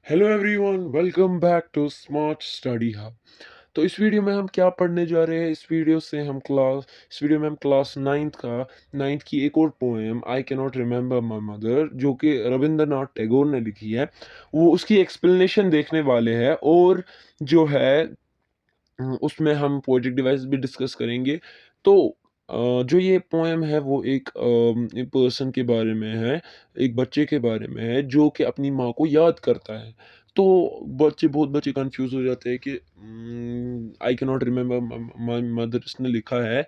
Hello everyone, welcome back to Smart Study Hub. तो इस video में हम क्या पढ़ने जा रहे हैं? इस वीडियो में हम क्लास नाइन्थ की एक और poem I can not remember my mother, जो कि रविंद्रनाथ टैगोर ने लिखी है, वो उसकी एक्सप्लेनेशन देखने वाले हैं। और जो है उसमें हम पोएटिक डिवाइस भी डिस्कस करेंगे। तो जो ये पोएम है वो एक पर्सन के बारे में है, एक बच्चे के बारे में है जो कि अपनी माँ को याद करता है। तो बहुत बच्चे कंफ्यूज हो जाते हैं कि I can not remember my mother इसने लिखा है,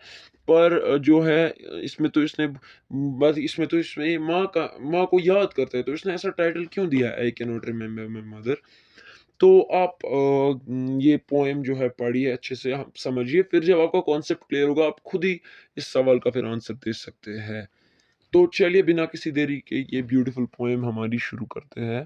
पर जो है इसमें माँ को याद करता है, तो इसने ऐसा टाइटल क्यों दिया है, I can not remember my mother. तो आप ये पोएम जो है पढ़िए अच्छे से, हम समझिए, फिर जब आपका कॉन्सेप्ट क्लियर होगा आप खुद ही इस सवाल का फिर आंसर दे सकते हैं। तो चलिए बिना किसी देरी के ये ब्यूटीफुल पोएम हमारी शुरू करते हैं।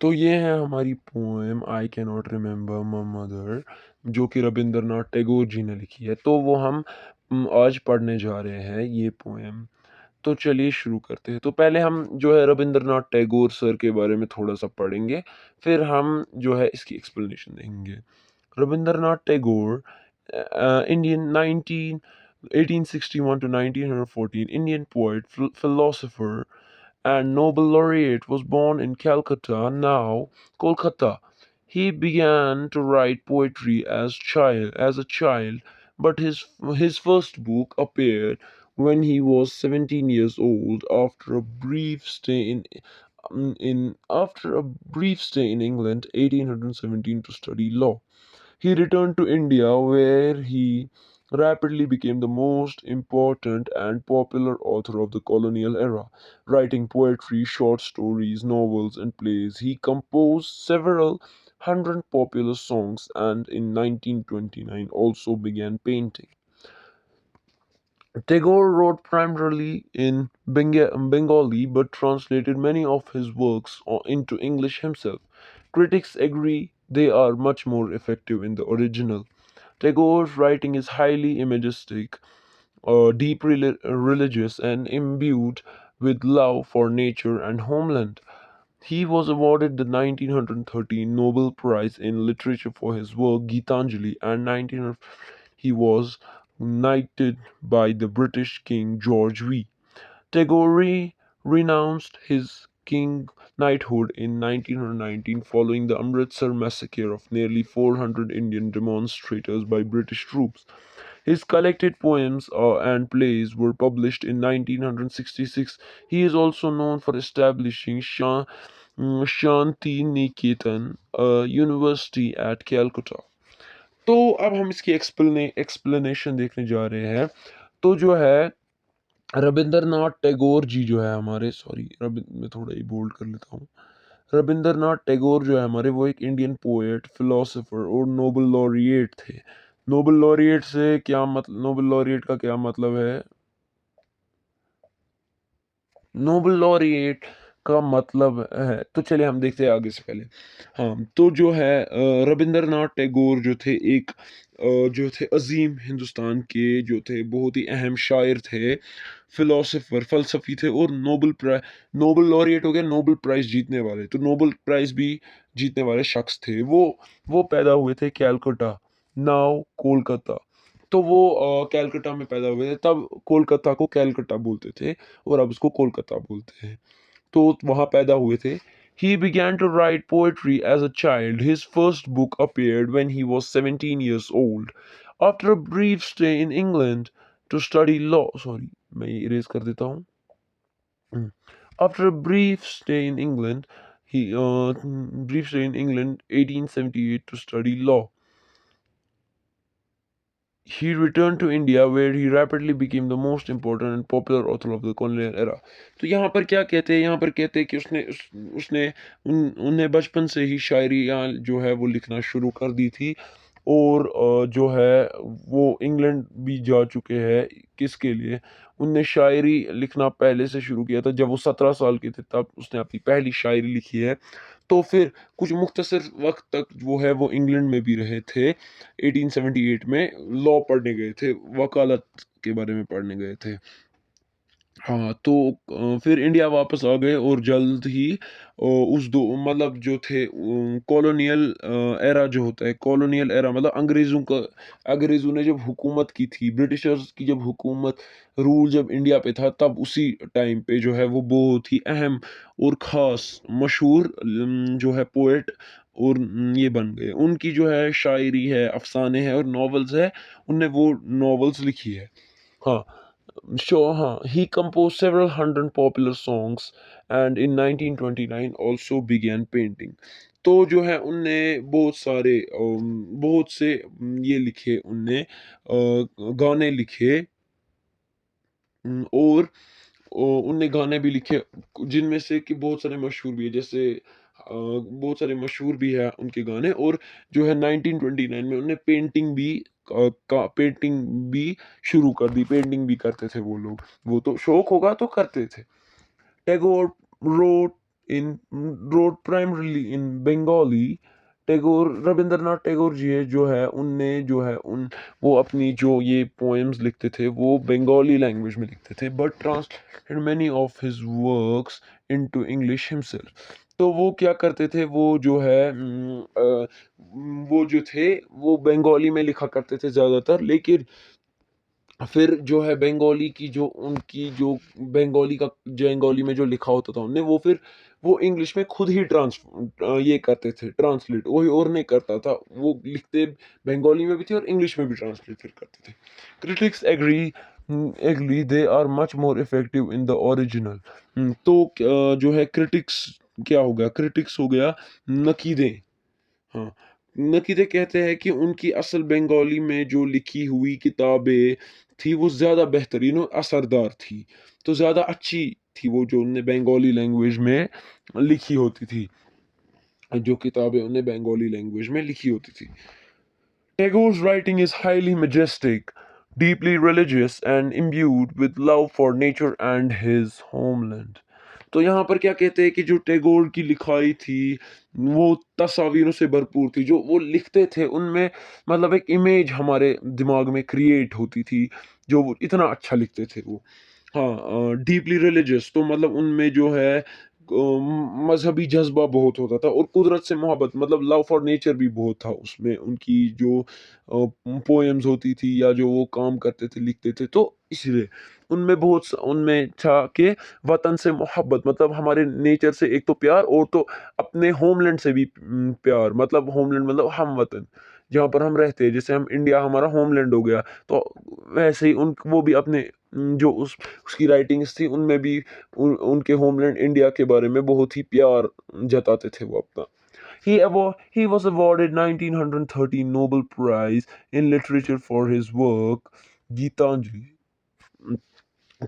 तो ये है हमारी poem I can not remember my mother, जो कि रविंद्रनाथ टैगोर जी ने लिखी है। तो वो हम आज पढ़ने जा रहे हैं ये पोएम। तो चलिए शुरू करते हैं। तो पहले हम जो है रविंद्रनाथ टैगोर सर के बारे में थोड़ा सा पढ़ेंगे, फिर हम जो है इसकी एक्सप्लेनेशन देंगे। Rabindranath Tagore, Indian 1861 to 1914, Indian poet, philosopher, and Nobel laureate, was born in Calcutta, now Kolkata. He began to write poetry as a child, but his first book appeared when he was 17 years old after a brief stay in England, 1817, to study law. He returned to India, where he rapidly became the most important and popular author of the colonial era. Writing poetry, short stories, novels, and plays, he composed several hundred popular songs and in 1929 also began painting. Tagore wrote primarily in Bengali but translated many of his works into English himself. Critics agree they are much more effective in the original. Tagore's writing is highly imagistic, deeply religious, and imbued with love for nature and homeland. He was awarded the 1913 Nobel Prize in Literature for his work Gitanjali, and 1900 he was knighted by the British King George V. Tagore renounced his king knighthood in 1919 following the Amritsar massacre of nearly 400 Indian demonstrators by British troops. His collected poems and plays were published in 1966. He is also known for establishing Shanti Niketan, a university at Calcutta. तो अब हम इसकी explanation देखने जा रहे हैं। तो जो है रविंद्रनाथ टैगोर जी जो है हमारे, सॉरी रवि मैं थोड़ा ही बोल्ड कर लेता हूँ। रविंद्रनाथ टैगोर जो है हमारे, वो एक इंडियन पोएट, फिलोसोफर और नोबेल लॉरिएट थे। नोबेल लॉरिएट का क्या मतलब है? नोबेल लॉरिएट का मतलब है, तो चलिए हम देखते हैं आगे से पहले। हाँ, तो जो है रविंद्रनाथ टैगोर जो थे, जो थे अजीम हिंदुस्तान के, जो थे बहुत ही अहम शायर थे, फिलोसोफर, फलसफी थे, और नोबेल लॉरिएट हो गया, नोबेल प्राइज जीतने वाले। तो नोबेल प्राइज भी जीतने वाले शख्स थे वो पैदा हुए थे कैलकाटा, नाउ कोलकाता। तो वो कैलकाटा में पैदा हुए थे, तब कोलकाता को कैलकाटा बोलते थे और अब उसको कोलकाता बोलते हैं। तो वहाँ पैदा हुए थे। He began to write poetry as a child. His first book appeared when he was 17 years old. After a brief stay in England to study law, sorry, मैं ये erase कर देता हूँ। After a brief stay in England, 1878, to study law. He returned to India, where he rapidly became the most important and popular author of the colonial era. तो यहाँ पर क्या कहते हैं? यहाँ पर कहते हैं कि उसने उन्हें बचपन से ही शायरी जो है वो लिखना शुरू कर दी थी, और जो है वो इंग्लैंड भी जा चुके हैं। किसके लिए? उनने शायरी लिखना पहले से शुरू किया था, जब वो 17 साल के थे तब उसने अपनी पहली शायरी लिखी है। तो फिर कुछ मुख्तसर वक़्त तक वो है वो इंग्लैंड में भी रहे थे। 1878 में लॉ पढ़ने गए थे, वकालत के बारे में पढ़ने गए थे। हाँ, तो फिर इंडिया वापस आ गए और जल्द ही उस दो मतलब जो थे कॉलोनियल एरा जो होता है, कॉलोनियल एरा मतलब अंग्रेज़ों ने जब हुकूमत की थी, ब्रिटिशर्स की जब हुकूमत रूल जब इंडिया पे था, तब उसी टाइम पे जो है वो बहुत ही अहम और ख़ास मशहूर जो है पोएट और ये बन गए। उनकी जो है शायरी है, अफ़साने हैं और नॉवेल्स है, उनने वो नॉवेल्स लिखी है। हाँ, हाँ, he composed several hundred popular songs and in 1929 also began painting. तो जो है उनने बहुत से ये लिखे उनने गाने लिखे और उनने गाने भी लिखे जिनमें से कि बहुत सारे मशहूर भी है जैसे बहुत सारे मशहूर भी है उनके गाने और जो है 1929 में उन्होंने पेंटिंग भी शुरू कर दी पेंटिंग भी करते थे वो लोग वो तो शौक होगा तो करते थे Tagore wrote in wrote primarily in Bengali. Tagore Rabindranath Tagore ji है जो है उनने जो है उन वो अपनी जो ये पोएम्स लिखते थे वो बंगाली लैंग्वेज में लिखते थे but translated many of his works into English himself तो वो क्या करते थे वो जो है वो जो थे वो बंगाली में लिखा करते थे ज़्यादातर लेकिन फिर जो है बंगाली की जो उनकी जो बंगाली में जो लिखा होता था उनने वो फिर वो इंग्लिश में खुद ही ये करते थे ट्रांसलेट वही और नहीं करता था वो लिखते बंगाली में भी थे और इंग्लिश में भी ट्रांसलेट फिर करते थे critics agree they are much more effective in the original तो जो है क्रिटिक्स क्या हो गया क्रिटिक्स हो गया नकीदे हाँ, नकीदे कहते हैं कि उनकी असल बंगाली में जो लिखी हुई किताबें थी वो ज़्यादा बेहतरीन और असरदार थी तो ज़्यादा अच्छी थी वो जो उनने बंगाली लैंग्वेज में लिखी होती थी जो किताबें उनने बंगाली लैंग्वेज में लिखी होती थी Tagore's writing is highly majestic, deeply religious, and imbued with love for nature and his homeland. तो यहाँ पर क्या कहते हैं कि जो टैगोर की लिखाई थी वो तस्वीरों से भरपूर थी जो वो लिखते थे उनमें मतलब एक इमेज हमारे दिमाग में क्रिएट होती थी जो वो इतना अच्छा लिखते थे वो हाँ डीपली रिलीजियस तो मतलब उनमें जो है मजहबी जज्बा बहुत होता था और कुदरत से मोहब्बत मतलब लव फॉर नेचर भी बहुत था उसमें उनकी जो पोएम्स होती थी या जो वो काम करते थे लिखते थे तो इसलिए उनमें था कि वतन से मोहब्बत मतलब हमारे नेचर से एक तो प्यार और तो अपने होमलैंड से भी प्यार मतलब होमलैंड मतलब हम वतन जहाँ पर हम रहते हैं जैसे हम इंडिया हमारा होमलैंड हो गया तो वैसे ही उन वो भी अपने जो उसकी राइटिंग्स थी उनमें भी उनके होमलैंड इंडिया के बारे में बहुत ही प्यार जताते थे वो अपना he was awarded 1913 Nobel Prize in Literature for his work Geetanjali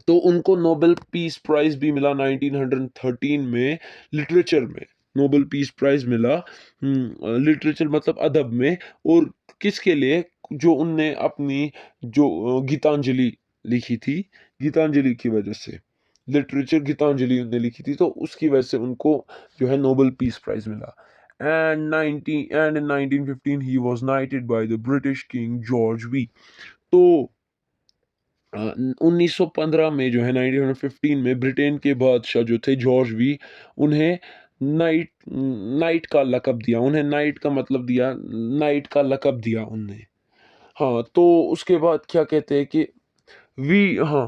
तो उनको नोबेल पीस प्राइज भी मिला 1913 में लिटरेचर में नोबेल पीस प्राइज मिला लिटरेचर मतलब अदब में और किसके लिए जो उनने अपनी जो गीतांजलि लिखी थी गीतांजलि की वजह से लिटरेचर गीतांजलि उनने लिखी थी तो उसकी वजह से उनको जो है नोबेल पीस प्राइज मिला and in 1915 he was knighted by the British King George V तो 1915 में जो है 1915 में ब्रिटेन के बादशाह जो थे जॉर्ज वी उन्हें नाइट नाइट का लकब दिया उन्हें नाइट का मतलब दिया नाइट का लकब दिया उन्हें हाँ तो उसके बाद क्या कहते हैं कि वी हाँ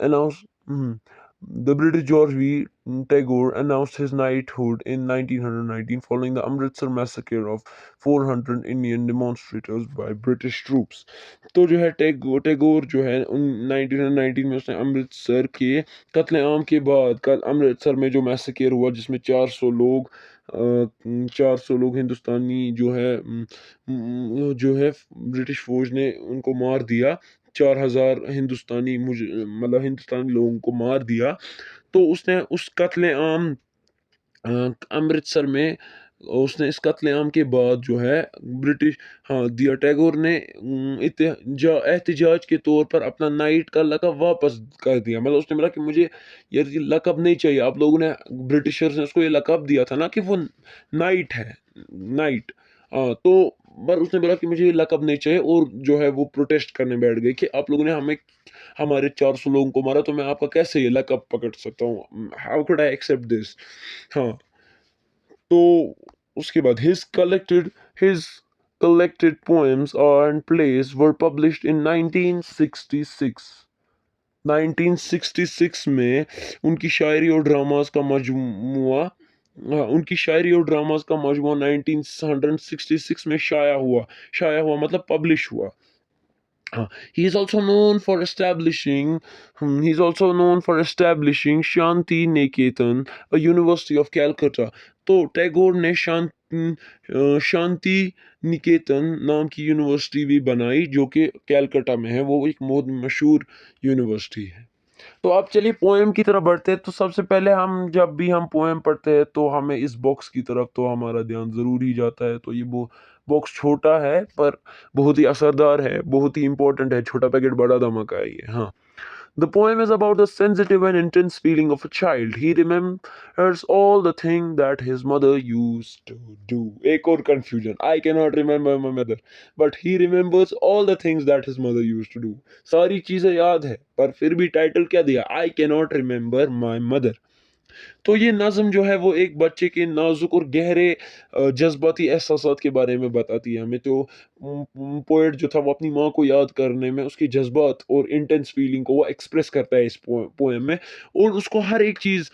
announced the British George V. Tagore announced his knighthood in 1919 following the Amritsar massacre of 400 Indian demonstrators by British troops. तो जो है टैगोर जो है उन 1919 में उसने अमृतसर के कत्ले आम के बाद कल अमृतसर में जो मैसेकेर हुआ जिसमें 400 लोग हिंदुस्तानी जो है ब्रिटिश फौज ने उनको मार दिया 4,000 हिंदुस्तानी मतलब हिंदुस्तानी लोगों को मार दिया तो उसने उस कत्ले आम अमृतसर में उसने इस कत्लेआम के बाद जो है ब्रिटिश, हाँ, दिया टैगोर ने एहतिजाज के तौर पर अपना नाइट का लक़ब वापस कर दिया। मतलब उसने बोला कि मुझे ये लक़ब नहीं चाहिए। आप लोगों ने, ब्रिटिशर्स ने उसको ये लक़ब दिया था ना कि वो नाइट है, नाइट। तो पर उसने बोला कि मुझे ये लक़ब नहीं चाहिए, और जो है वो प्रोटेस्ट करने बैठ गए कि आप लोगों ने हमें, हमारे 400 लोगों को मारा, तो मैं आपका कैसे ये लक़ब पकड़ सकता हूँ? How could I accept this? हाँ, तो उसके बाद his collected poems and plays were published in 1966। 1966 में उनकी शायरी और ड्रामास का मजमुआ, उनकी शायरी और ड्रामास का मजमुआ 1966 में शाया हुआ मतलब पब्लिश हुआ। He is also known for establishing he's also known for establishing Shanti Niketan, a University of Calcutta। तो टैगोर ने शांति निकेतन नाम की यूनिवर्सिटी भी बनाई, जो कि कैलकाटा में है। वो एक बहुत मशहूर यूनिवर्सिटी है। तो अब चलिए पोएम की तरफ बढ़ते हैं। तो सबसे पहले हम, जब भी हम पोएम पढ़ते हैं तो हमें इस बॉक्स की तरफ तो हमारा ध्यान ज़रूर ही जाता है। तो ये वो बॉक्स छोटा है पर बहुत ही असरदार है, बहुत ही इंपॉर्टेंट है। छोटा पैकेट बड़ा धमाका है ये। हाँ, the poem is about the sensitive and intense feeling of a child. He remembers all the things that his mother used to do. एक और confusion. I cannot remember my mother, but he remembers all the things that his mother used to do. सारी चीजें याद है, पर फिर भी title क्या दिया? I cannot remember my mother। तो ये नज़्म जो है वो एक बच्चे के नाजुक और गहरे जज़्बाती एहसासात के बारे में बताती है हमें। तो पोएट जो था वो अपनी माँ को याद करने में उसकी जज़्बात और इंटेंस फीलिंग को वो एक्सप्रेस करता है इस पोएम में। और उसको हर एक चीज़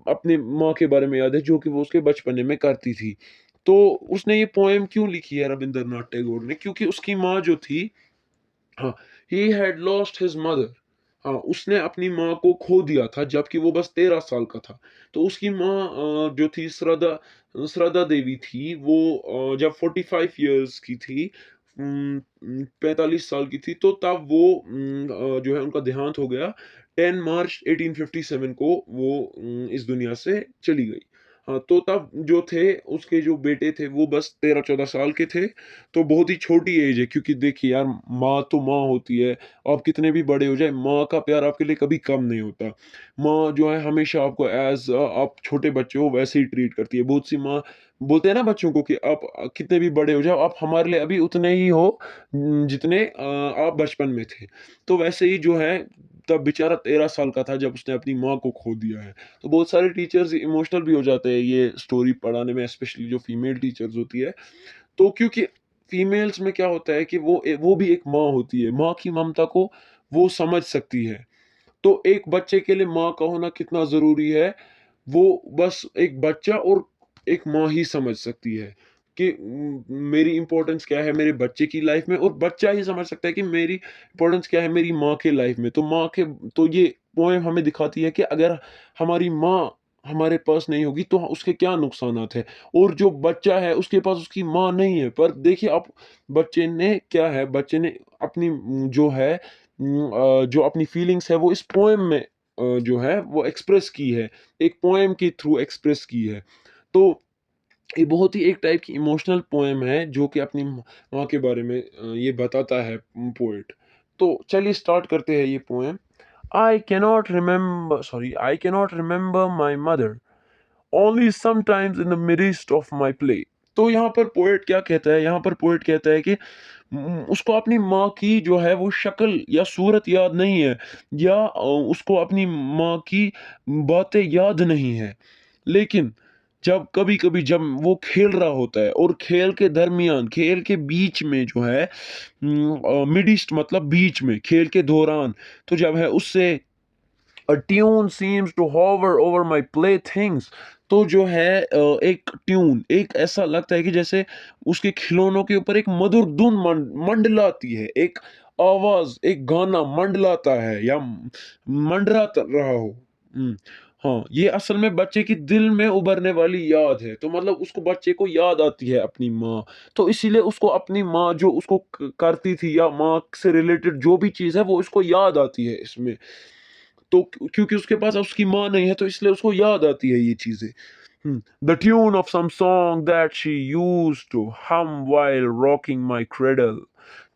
अपने माँ के बारे में याद है जो कि वो उसके बचपने में करती थी। तो उसने ये पोएम क्यों लिखी है रविंद्रनाथ टैगोर ने? क्योंकि उसकी माँ जो थी, हाँ, he had lost his mother. हाँ, उसने अपनी माँ को खो दिया था जबकि वो बस 13 साल का था। तो उसकी माँ जो थी श्रद्धा श्रद्धा देवी थी, वो जब 45 इयर्स की थी, 45 साल की थी, तो तब वो जो है उनका देहांत हो गया। 10 मार्च 1857 को वो इस दुनिया से चली गई। हाँ, तो तब जो थे उसके जो बेटे थे वो बस 13-14 साल के थे। तो बहुत ही छोटी एज है, क्योंकि देखिए यार, माँ तो माँ होती है। आप कितने भी बड़े हो जाए, माँ का प्यार आपके लिए कभी कम नहीं होता। माँ जो है हमेशा आपको आप छोटे बच्चे हो वैसे ही ट्रीट करती है। बहुत सी माँ बोलते हैं ना बच्चों को कि आप कितने भी बड़े हो जाओ, आप हमारे लिए अभी उतने ही हो जितने आप बचपन में थे। तो वैसे ही जो है, तब बेचारा 13 साल का था जब उसने अपनी माँ को खो दिया है। तो बहुत सारे टीचर्स इमोशनल भी हो जाते हैं ये स्टोरी पढ़ाने में, स्पेशली जो फीमेल टीचर्स होती है। तो क्योंकि फीमेल्स में क्या होता है कि वो भी एक माँ होती है, माँ की ममता को वो समझ सकती है। तो एक बच्चे के लिए माँ का होना कितना ज़रूरी है, वो बस एक बच्चा और एक माँ ही समझ सकती है कि मेरी इम्पोर्टेंस क्या है मेरे बच्चे की लाइफ में, और बच्चा ही समझ सकता है कि मेरी इम्पोर्टेंस क्या है मेरी माँ के लाइफ में। तो ये पोएम हमें दिखाती है कि अगर हमारी माँ हमारे पास नहीं होगी तो उसके क्या नुकसानात है। और जो बच्चा है उसके पास उसकी माँ नहीं है, पर देखिए आप, बच्चे ने अपनी जो है जो अपनी फीलिंग्स है वो इस पोएम में जो है वो एक्सप्रेस की है, एक पोएम के थ्रू एक्सप्रेस की है। तो ये बहुत ही एक टाइप की इमोशनल पोएम है जो कि अपनी माँ के बारे में ये बताता है पोएट। तो चलिए स्टार्ट करते हैं ये poem. I cannot remember my mother, only sometimes in the midst of my play। तो यहाँ पर पोएट क्या कहता है? यहाँ पर पोएट कहता है कि उसको अपनी माँ की जो है वो शक्ल या सूरत याद नहीं है, या उसको अपनी माँ की बातें याद नहीं है। लेकिन जब कभी-कभी जब वो खेल रहा होता है और खेल के दरमियान, खेल के बीच में जो है मिड ईस्ट मतलब बीच में, खेल के दौरान, तो जब है उससे A tune seems to hover over my playthings। तो जो है एक ट्यून, एक ऐसा लगता है कि जैसे उसके खिलौनों के ऊपर एक मधुर धुन मंडलाती है, एक आवाज, एक गाना मंडलाता है या मंडरा रहा हो। हम्म, हाँ, ये असल में बच्चे की दिल में उभरने वाली याद है। तो मतलब उसको, बच्चे को याद आती है अपनी माँ। तो इसीलिए उसको अपनी माँ जो उसको करती थी, या माँ से रिलेटेड जो भी चीज़ है वो उसको याद आती है इसमें। तो क्योंकि उसके पास उसकी माँ नहीं है तो इसलिए उसको याद आती है ये चीज़ें। The tune of some song that she used to hum while rocking my cradle.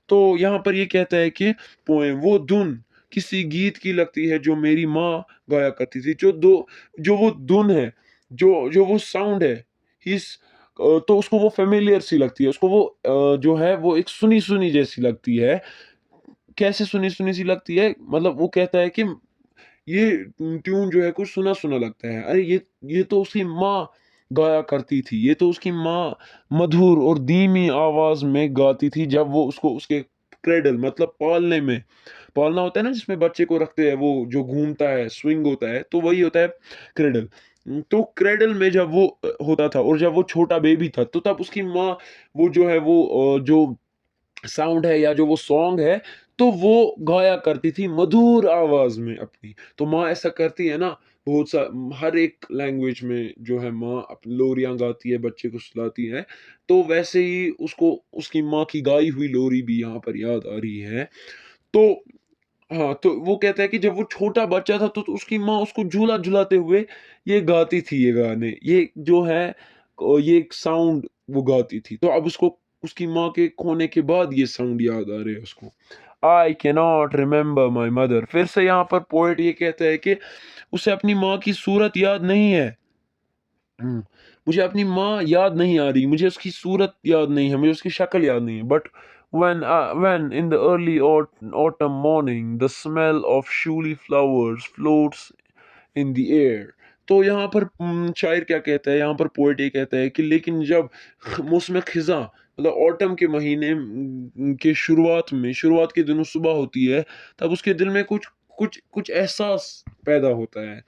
तो यहाँ पर ये कहता है कि पोएम वो धुन किसी गीत की लगती है जो मेरी माँ गाया करती थी। जो वो धुन है, जो जो वो साउंड है, इस तो उसको वो फेमिलियर सी लगती है, उसको वो जो है वो एक सुनी सुनी जैसी लगती है। कैसे सुनी सुनी सी लगती है, मतलब वो कहता है कि ये ट्यून जो है कुछ सुना-सुना लगता है। अरे ये तो उसकी माँ गाया करती थी। ये तो उसकी माँ मधुर और धीमी आवाज़ में गाती थी जब वो उसको उसके क्रेडल मतलब पालना होता है ना जिसमें बच्चे को रखते हैं वो जो घूमता है, स्विंग होता है, तो वही होता है क्रेडल। तो क्रेडल में जब वो होता था और जब वो छोटा बेबी था, तो तब उसकी माँ वो जो है वो जो साउंड है या जो वो सॉन्ग है, तो वो गाया करती थी मधुर आवाज़ में अपनी। तो माँ ऐसा करती है ना, बहुत सा हर एक लैंग्वेज में जो है माँ लोरियाँ गाती है, बच्चे को सुलाती है। तो वैसे ही उसको उसकी माँ की गाई हुई लोरी भी यहाँ पर याद आ रही है। तो हाँ, तो वो कहता है कि जब वो छोटा बच्चा था तो उसकी माँ उसको झूला-झुलाते हुए ये गाती थी ये गाने। ये जो है ये एक साउंड वो गाती थी। तो अब उसको उसकी माँ के खोने के बाद ये साउंड याद आ रहे हैं उसको। I cannot remember my mother. फिर से यहाँ पर पोएट ये कहता है कि उसे अपनी माँ की सूरत याद नहीं है। हुँ, मुझे अपनी माँ याद नहीं आ रही, मुझे उसकी सूरत याद नहीं है, मुझे उसकी शक्ल याद नहीं है। But when in the early autumn morning the smell of shuli flowers floats in the air. तो यहाँ पर शायर क्या कहता है, यहाँ पर पोएट ये कहता है कि लेकिन जब मौसम खिज़ां मतलब ऑटम के महीने के शुरुआत के दिनों सुबह होती है, तब उसके दिल में कुछ एहसास पैदा होता है।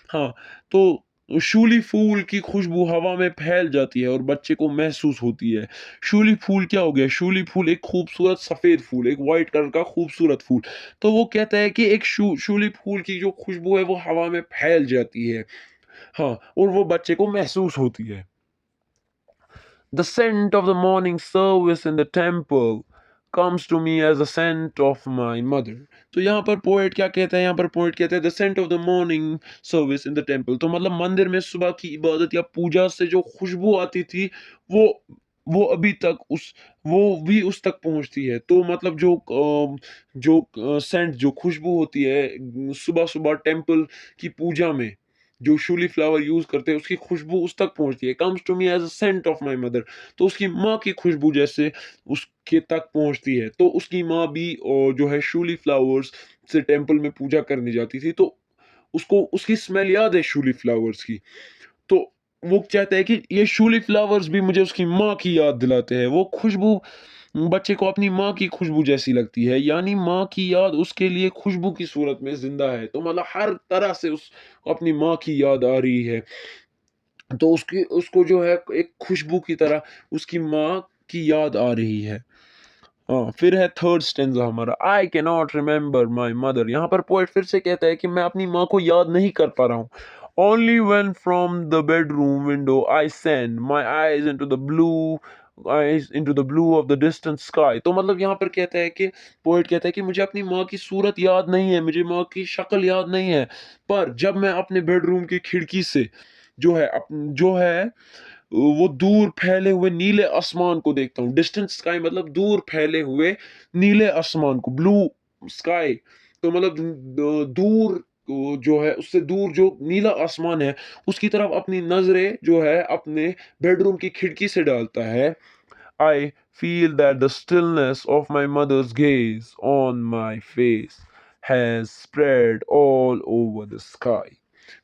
हाँ, तो शूली फूल की खुशबू हवा में फैल जाती है और बच्चे को महसूस होती है। शूली फूल क्या हो गया? शूली फूल एक खूबसूरत सफ़ेद फूल, एक व्हाइट कलर का खूबसूरत फूल। तो वो कहता है कि एक शूली फूल की जो खुशबू है वो हवा में फैल जाती है। हाँ, और वो बच्चे को महसूस होती है। The scent of the morning service in the temple comes to me as the scent of my mother. तो यहाँ पर पोएट क्या कहता है? यहाँ पर पोएट कहता है the scent of the morning service in the temple। तो मतलब मंदिर में सुबह की इबादत या पूजा से जो खुशबू आती थी वो वो अभी तक उस वो भी उस तक पहुंचती है। तो मतलब जो सेंट जो खुशबू होती है सुबह सुबह टेम्पल की पूजा में जो शूली फ्लावर यूज करते हैं उसकी खुशबू उस तक पहुंचती है। Comes to me as a scent of my mother. तो उसकी माँ की खुशबू जैसे उसके तक पहुंचती है। तो उसकी माँ भी जो है शूली फ्लावर्स से टेम्पल में पूजा करने जाती थी। तो उसको उसकी स्मेल याद है शूली फ्लावर्स की। तो वो चाहता है कि ये शूली फ्लावर्स भी मुझे उसकी माँ की याद दिलाते हैं। वो खुशबू बच्चे को अपनी माँ की खुशबू जैसी लगती है, यानी माँ की याद उसके लिए खुशबू की सूरत में ज़िंदा है। तो मतलब हर तरह से उस अपनी माँ की याद आ रही है। तो उसकी उसको जो है एक खुशबू की तरह उसकी माँ की याद आ रही है। हाँ, फिर है थर्ड स्टेंजा हमारा I can not remember my mother. यहाँ पर पोएट फिर से कहता है कि मैं अपनी माँ को याद नहीं कर पा रहा हूँ। Only when from the bedroom window I send my eyes into the blue eyes into the blue of the distant sky. तो मतलब यहाँ पर कहता है कि पोएट कहता है कि मुझे अपनी माँ की सूरत याद नहीं है, मुझे माँ की शक्ल याद नहीं है, पर जब मैं अपने बेडरूम की खिड़की से जो है वो दूर फैले हुए नीले आसमान को देखता हूँ। डिस्टेंट स्काई मतलब दूर फैले हुए नीले आसमान को, ब्लू स्काई। तो मतलब दूर जो है उससे दूर जो नीला आसमान है उसकी तरफ अपनी नजरें जो है अपने बेडरूम की खिड़की से डालता है। I feel that the stillness of my mother's gaze on my face has spread all over the sky।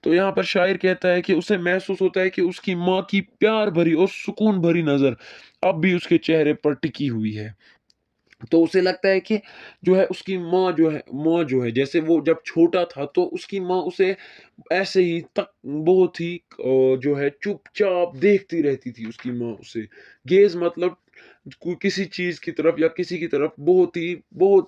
तो यहाँ पर शायर कहता है कि उसे महसूस होता है कि उसकी माँ की प्यार भरी और सुकून भरी नजर अब भी उसके चेहरे पर टिकी हुई है। तो उसे लगता है कि जो है उसकी माँ जो है जैसे वो जब छोटा था तो उसकी माँ उसे ऐसे ही तक बहुत ही जो है चुपचाप देखती रहती थी उसकी माँ उसे। गेज़ मतलब किसी चीज़ की तरफ या किसी की तरफ बहुत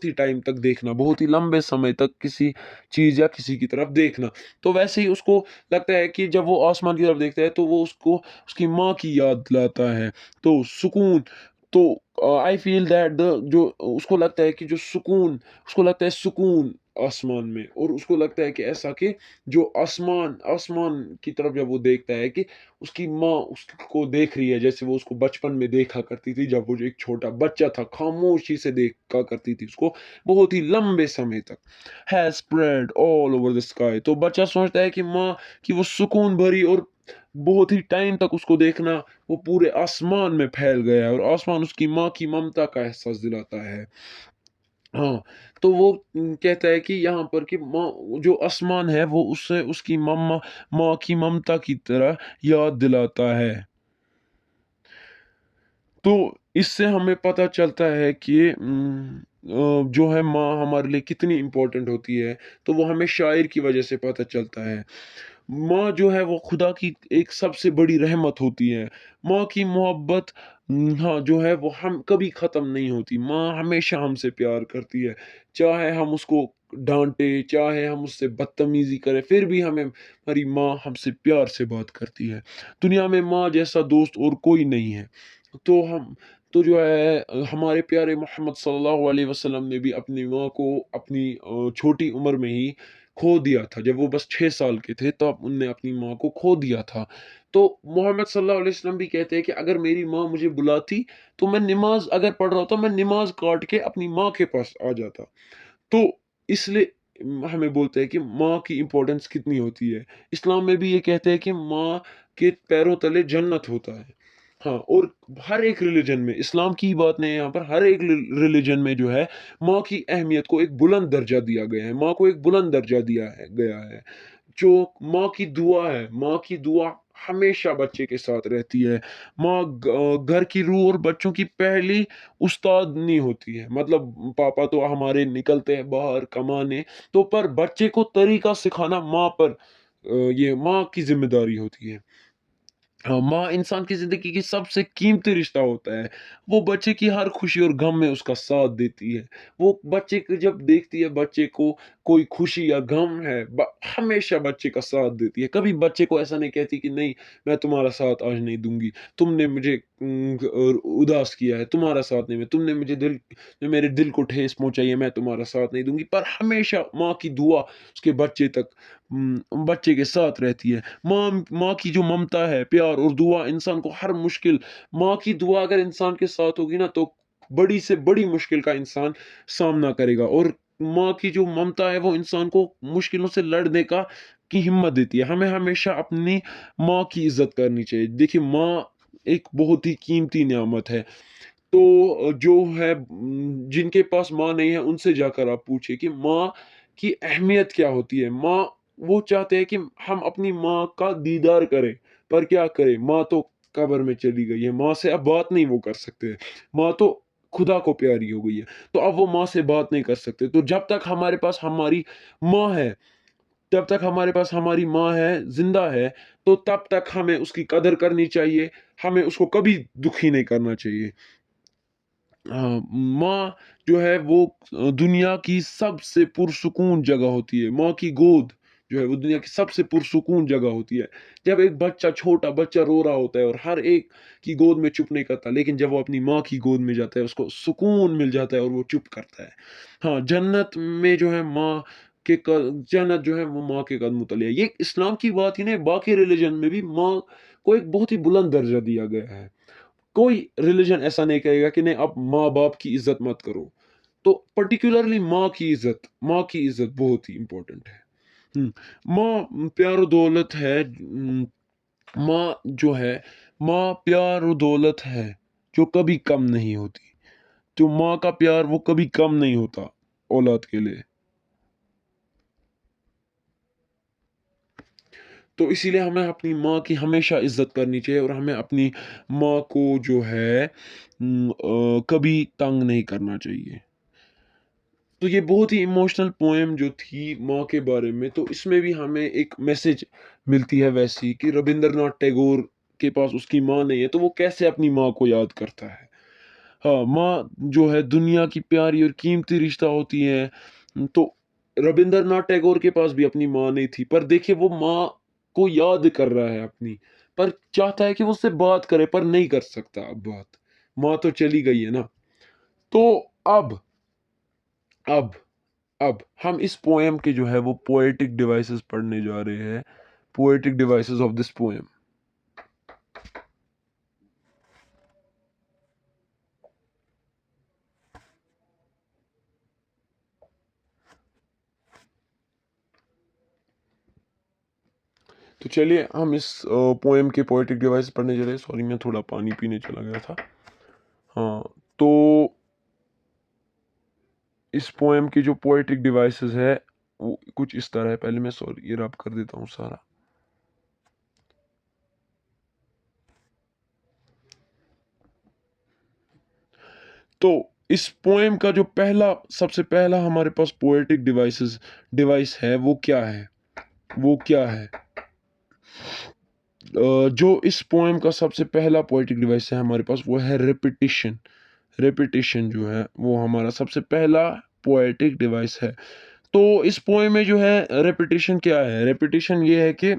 ही टाइम तक देखना, बहुत ही लंबे समय तक किसी चीज़ या किसी की तरफ देखना। तो वैसे ही उसको लगता है कि जब वो आसमान की तरफ देखता है तो वो उसको उसकी माँ की याद दिलाता है। तो सुकून तो आई फ़ील दैट द जो उसको लगता है कि जो सुकून उसको लगता है सुकून आसमान में, और उसको लगता है कि ऐसा कि जो आसमान आसमान की तरफ जब वो देखता है कि उसकी माँ उसको देख रही है, जैसे वो उसको बचपन में देखा करती थी जब वो एक छोटा बच्चा था, खामोशी से देखा करती थी उसको बहुत ही लंबे समय तक। Has spread all over the sky, तो बच्चा सोचता है कि माँ की वो सुकून भरी और बहुत ही टाइम तक उसको देखना वो पूरे आसमान में फैल गया है, और आसमान उसकी माँ की ममता का एहसास दिलाता है। हाँ, तो वो कहता है कि यहाँ पर कि माँ, जो आसमान है वो उससे उसकी मम्मा माँ की ममता की तरह याद दिलाता है। तो इससे हमें पता चलता है कि जो है माँ हमारे लिए कितनी इम्पोर्टेंट होती है, तो वो हमें शायर की वजह से पता चलता है। माँ जो है वो खुदा की एक सबसे बड़ी रहमत होती है। माँ की मोहब्बत हाँ, जो है वो हम कभी ख़त्म नहीं होती। माँ हमेशा हमसे प्यार करती है। चाहे हम उसको डाँटे, चाहे हम उससे बदतमीज़ी करें, फिर भी हमारी माँ हमसे प्यार से बात करती है। दुनिया में माँ जैसा दोस्त और कोई नहीं है। तो हम तो जो है हमारे प्यारे मोहम्मद सल्लल्लाहु अलैहि वसल्लम ने भी अपनी माँ को अपनी छोटी उम्र में ही खो दिया था। जब वो बस 6 साल के थे तब उनने अपनी माँ को खो दिया था। तो मोहम्मद सल्लल्लाहु अलैहि वसल्लम भी कहते हैं कि अगर मेरी माँ मुझे बुलाती तो मैं नमाज़ अगर पढ़ रहा होता, मैं नमाज़ काट के अपनी माँ के पास आ जाता। तो इसलिए हमें बोलते हैं कि माँ की इम्पोर्टेंस कितनी होती है। इस्लाम में भी ये कहते हैं कि माँ के पैरों तले जन्नत होता है। हाँ, और हर एक रिलिजन में, इस्लाम की ही बात नहीं है यहाँ पर, हर एक रिलिजन में जो है माँ की अहमियत को एक बुलंद दर्जा दिया गया है। माँ को एक बुलंद दर्जा दिया है गया है। जो माँ की दुआ है, माँ की दुआ हमेशा बच्चे के साथ रहती है। माँ घर की रूह और बच्चों की पहली उस्तादनी होती है। मतलब पापा तो हमारे निकलते हैं बाहर कमाने, तो पर बच्चे को तरीका सिखाना माँ पर ये माँ की ज़िम्मेदारी होती है। हाँ, माँ इंसान की ज़िंदगी की सबसे कीमती रिश्ता होता है। वो बच्चे की हर खुशी और गम में उसका साथ देती है। वो बच्चे को जब देखती है, बच्चे को कोई खुशी या गम है, हमेशा बच्चे का साथ देती है। कभी बच्चे को ऐसा नहीं कहती कि नहीं, मैं तुम्हारा साथ आज नहीं दूँगी। तुमने मुझे उदास किया है, तुम्हारा साथ नहीं, मैं तुमने मुझे मेरे दिल को ठेस पहुँचाई है, मैं तुम्हारा साथ नहीं दूँगी। पर हमेशा माँ की दुआ उसके बच्चे तक बच्चे के साथ रहती है। माँ माँ की जो ममता है, प्यार और दुआ इंसान को हर मुश्किल माँ की दुआ अगर इंसान के साथ होगी ना, तो बड़ी से बड़ी मुश्किल का इंसान सामना करेगा, और माँ की जो ममता है वो इंसान को मुश्किलों से लड़ने की हिम्मत देती है। हमें हमेशा अपनी माँ की इज़्ज़त करनी चाहिए। देखिए, माँ एक बहुत ही कीमती नियामत है। तो जो है जिनके पास माँ नहीं है उनसे जाकर आप पूछिए कि माँ की अहमियत क्या होती है। माँ वो चाहते हैं कि हम अपनी माँ का दीदार करें, पर क्या करें, माँ तो कब्र में चली गई है, माँ से अब बात नहीं वो कर सकते। माँ तो खुदा को प्यारी हो गई है, तो अब वो माँ से बात नहीं कर सकते। तो जब तक हमारे पास हमारी माँ है, जब तक हमारे पास हमारी माँ है, ज़िंदा है, तो तब तक हमें उसकी कदर करनी चाहिए, हमें उसको कभी दुखी नहीं करना चाहिए। माँ जो है वो दुनिया की सबसे पुरसुकून जगह होती है। माँ की गोद जो है वो दुनिया की सबसे पुरसुकून जगह होती है। जब एक बच्चा, छोटा बच्चा रो रहा होता है और हर एक की गोद में चुप नहीं करता, लेकिन जब वो अपनी माँ की गोद में जाता है, उसको सुकून मिल जाता है और वो चुप करता है। हाँ, जन्नत में जो है माँ के क जन्नत जो है वो माँ के कदमों तले है। ये इस्लाम की बात ही नहीं, बाकी रिलिजन में भी माँ को एक बहुत ही बुलंद दर्जा दिया गया है। कोई रिलीजन ऐसा नहीं कहेगा कि नहीं, आप माँ-बाप की इज़्ज़त मत करो। तो पर्टिकुलरली माँ की इज़्ज़त बहुत ही इम्पोर्टेंट है। हुँ, माँ प्यार और दौलत है। माँ जो है, माँ प्यार और दौलत है, जो कभी कम नहीं होती। तो माँ का प्यार वो कभी कम नहीं होता औलाद के लिए। तो इसीलिए हमें अपनी माँ की हमेशा इज़्ज़त करनी चाहिए, और हमें अपनी माँ को जो है कभी तंग नहीं करना चाहिए। तो ये बहुत ही इमोशनल पोएम जो थी माँ के बारे में, तो इसमें भी हमें एक मैसेज मिलती है वैसी कि रविंद्रनाथ टैगोर के पास उसकी माँ नहीं है, तो वो कैसे अपनी माँ को याद करता है। हाँ, माँ जो है दुनिया की प्यारी और कीमती रिश्ता होती है। तो रविंद्रनाथ टैगोर के पास भी अपनी माँ नहीं थी, पर देखिए वो माँ को याद कर रहा है अपनी, पर चाहता है कि वो उससे बात करे, पर नहीं कर सकता अब बात। माँ तो चली गई है ना। तो अब अब अब हम इस पोएम के जो है वो पोएटिक डिवाइसेस पढ़ने जा रहे हैं, poetic devices of this poem. तो चलिए हम इस पोएम के पोएटिक डिवाइस पढ़ने जा रहे हैं। सॉरी, मैं थोड़ा पानी पीने चला गया था। हाँ, तो इस पोएम की जो पोएटिक डिवाइसेस है वो कुछ इस तरह है। पहले मैं सॉरी ये रब कर देता हूँ सारा। तो इस पोएम का जो सबसे पहला हमारे पास पोएटिक डिवाइस है वो क्या है, वो क्या है? जो इस पोएम का सबसे पहला पोएटिक डिवाइस है हमारे पास वो है रेपिटिशन। रेपिटिशन जो है वो हमारा सबसे पहला पोएटिक डिवाइस है। तो इस पोएम में जो है रेपिटिशन क्या है? रेपिटिशन ये है कि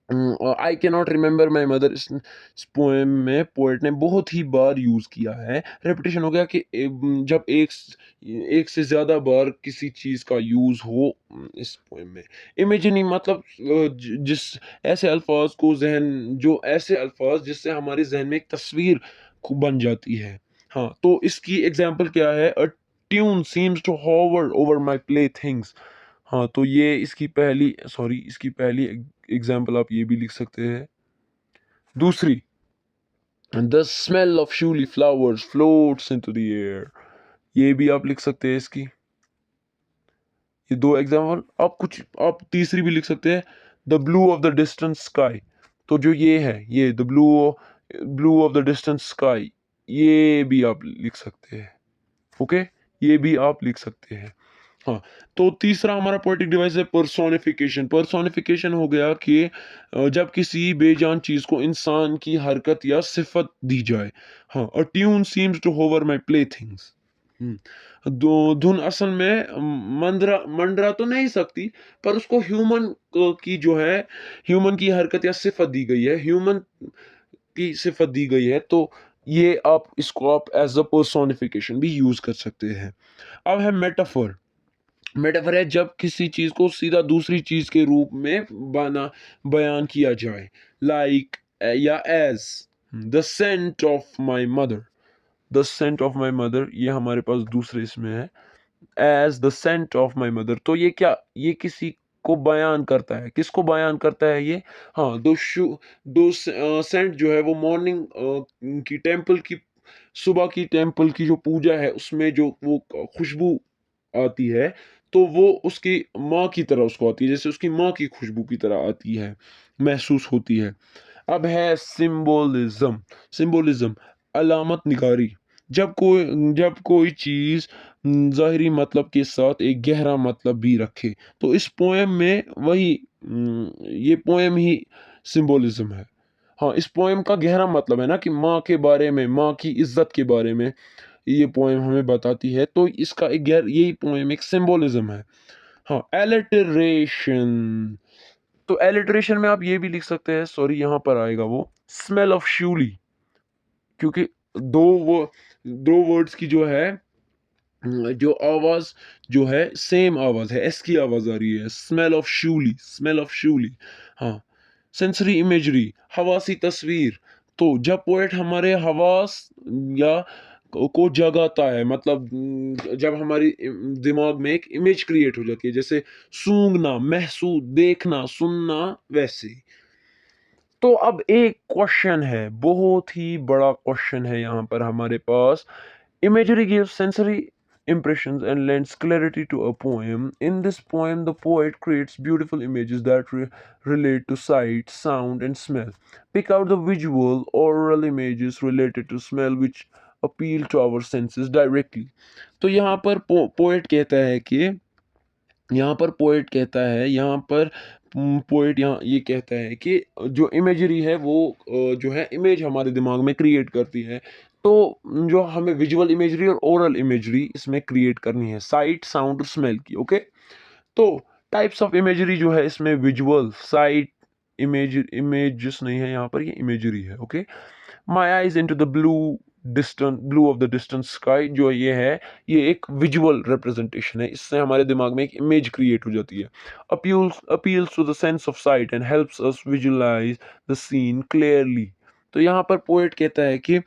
I can not remember my mother, इस पोएम में पोएट ने बहुत ही बार यूज़ किया है। रेपिटेशन हो गया कि जब एक से ज़्यादा बार किसी चीज़ का यूज़ हो इस पोएम में। इमेजिनी मतलब जिस ऐसे अल्फाज को जहन जो ऐसे अल्फाज जिससे हमारे जहन में एक तस्वीर बन जाती है। हाँ, तो इसकी एग्जाम्पल क्या है? A tune seems to hover over my playthings. हाँ, तो ये इसकी पहली एग्जाम्पल आप ये भी लिख सकते हैं। दूसरी, the smell of shiuli flowers floats into the air, ये भी आप लिख सकते हैं इसकी। ये दो एग्जाम्पल। आप तीसरी भी लिख सकते हैं, the blue of the distant sky. तो जो ये है, ये the blue of the distant sky, ये भी आप लिख सकते हैं। ओके, ये भी आप लिख सकते हैं। हाँ, तो तीसरा हमारा पोएटिक डिवाइस है पर्सोनिफिकेशन। पर्सोनिफिकेशन हो गया कि जब किसी बेजान चीज को इंसान की हरकत या सिफत दी जाए। हाँ, a tune seems to hover my playthings. दो धुन असल में मंदरा मंडरा तो नहीं सकती, पर उसको ह्यूमन की जो है, ह्यूमन की हरकत या सिफत दी गई है, ह्यूमन की सिफत दी गई है। तो ये इसको आप एज अ पर्सोनिफिकेशन भी यूज कर सकते हैं। अब है मेटाफर। मेटाफर है जब किसी चीज को सीधा दूसरी चीज के रूप में बयान किया जाए। लाइक या as the scent of my mother. The scent of my mother ये हमारे पास दूसरे इसमें है, as the scent of my mother. तो ये क्या, ये किसी को बयान करता है, किसको बयान करता है ये? हाँ, दो सेंट जो है वो मॉर्निंग की टेम्पल की, सुबह की टेम्पल की जो पूजा है उसमें जो वो खुशबू आती है, तो वो उसकी माँ की तरह उसको आती है, जैसे उसकी माँ की खुशबू की तरह आती है, महसूस होती है। अब है सिंबोलिज्म। सिंबोलिज्म अलामत निगारी। जब कोई चीज जाहिरी मतलब के साथ एक गहरा मतलब भी रखे। तो इस पोएम में वही ये पोएम ही सिंबोलिज्म है। हाँ, इस पोएम का गहरा मतलब है ना कि माँ के बारे में, माँ की इज्जत के बारे में ये पोएम हमें बताती है। तो इसका एक गैर यही पोएम एक सिंबोलिज्म है। हाँ, एलिटरेशन। तो एलिटरेशन में आप ये भी लिख सकते हैं, सॉरी यहाँ पर आएगा वो स्मेल ऑफ शूली, क्योंकि दो वो दो वर्ड्स की जो है जो आवाज जो है सेम आवाज है, एस की आवाज आ रही है। Smell of shiuli, smell of shiuli. हाँ, सेंसरी इमेजरी, हवासी तस्वीर। तो जब पोएट हमारे हवास या को जगाता है, मतलब जब हमारी दिमाग में एक इमेज क्रिएट हो जाती है, जैसे सूंघना, महसूस, देखना, सुनना, वैसे। तो अब एक क्वेश्चन है, बहुत ही बड़ा क्वेश्चन है यहाँ पर हमारे पास। Imagery gives sensory impressions and lends clarity to a poem. In this poem, the poet creates beautiful images that relate to sight, sound, and smell. Pick out the visual, oral images related to smell which appeal to our senses directly. तो यहाँ पर poet कहता है कि यहाँ पर poet कहता है यहाँ पर पोएट यहाँ ये कहता है कि जो इमेजरी है वो जो है इमेज हमारे दिमाग में क्रिएट करती है। तो जो हमें विजुअल इमेजरी और ओरल इमेजरी इसमें क्रिएट करनी है, साइट, साउंड और स्मेल की। ओके, तो टाइप्स ऑफ इमेजरी जो है इसमें विजुअल, साइट, इमेजेस नहीं है यहाँ पर, ये इमेजरी है। Okay, my eyes into the blue blue of the distant sky, जो ये है, ये एक विजुअल रिप्रेजेंटेशन है। इससे हमारे दिमाग में एक इमेज क्रिएट हो जाती है। Appeals to the sense of sight and helps us visualise the scene clearly. तो यहाँ पर पोएट कहता है कि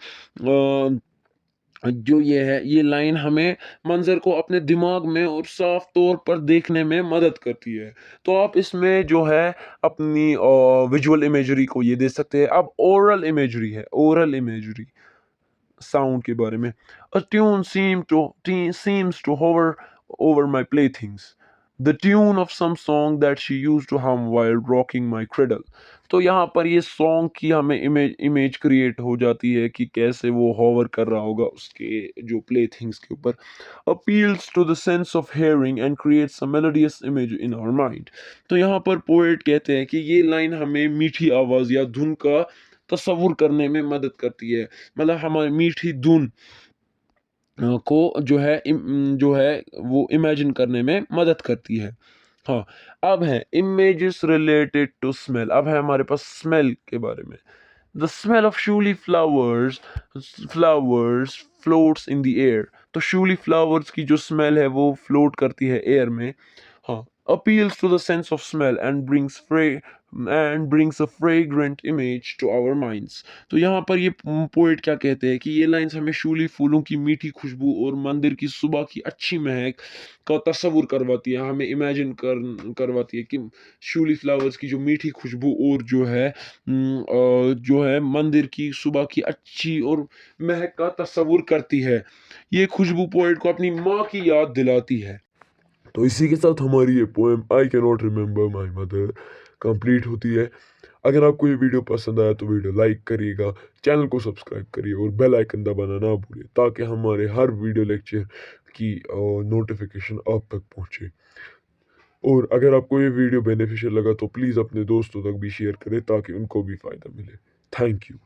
जो ये है, ये लाइन हमें मंजर को अपने दिमाग में और साफ तौर पर देखने में मदद करती है। तो आप इसमें जो है अपनी विजुअल इमेजरी को ये दे सकते हैं। अब ओरल इमेजरी है, ओरल इमेजरी साउंड के बारे में। A tune seems to hover over my playthings. The tune of some song that she used to hum while rocking my cradle. तो यहाँ पर ये सॉन्ग की हमें इमेज क्रिएट हो जाती है कि कैसे वो होवर कर रहा होगा उसके जो प्ले थिंग्स के ऊपर। Appeals to the sense of hearing and creates a melodious image in our mind. तो यहाँ पर पोएट कहते हैं कि ये लाइन हमें मीठी आवाज़ या धुन का तसव्वुर करने में मदद करती है। मतलब हमारी मीठी धुन को जो है वो इमेजिन करने में मदद करती है। हाँ, अब है इमेजेस रिलेटेड टू स्मेल। अब है हमारे पास स्मेल के बारे में। The smell of shiuli flowers floats in the air. तो शूली फ्लावर्स की जो स्मेल है वो फ्लोट करती है एयर में। हाँ, appeals to the sense of smell and brings a fragrant image to our minds। तो यहाँ पर ये पोएट क्या कहते हैं कि ये लाइंस हमें शूली फूलों की मीठी खुशबू और मंदिर की सुबह की अच्छी महक का तस्वुर करवाती है, हमें इमेजिन करवाती है कि शूली फ्लावर्स की जो मीठी खुशबू और जो है मंदिर की सुबह की अच्छी और महक का तस्वुर करती है। ये खुशबू पोएट को अपनी माँ की याद दिलाती है। तो इसी के साथ हमारी ये poem I can not remember my mother complete होती है। अगर आपको ये वीडियो पसंद आया तो वीडियो लाइक करिएगा, चैनल को सब्सक्राइब करिए और बेल आइकन दबाना ना भूलिए ताकि हमारे हर वीडियो लेक्चर की नोटिफिकेशन आप तक पहुंचे। और अगर आपको ये वीडियो बेनिफिशियल लगा तो प्लीज़ अपने दोस्तों तक भी शेयर करें ताकि उनको भी फ़ायदा मिले। Thank you.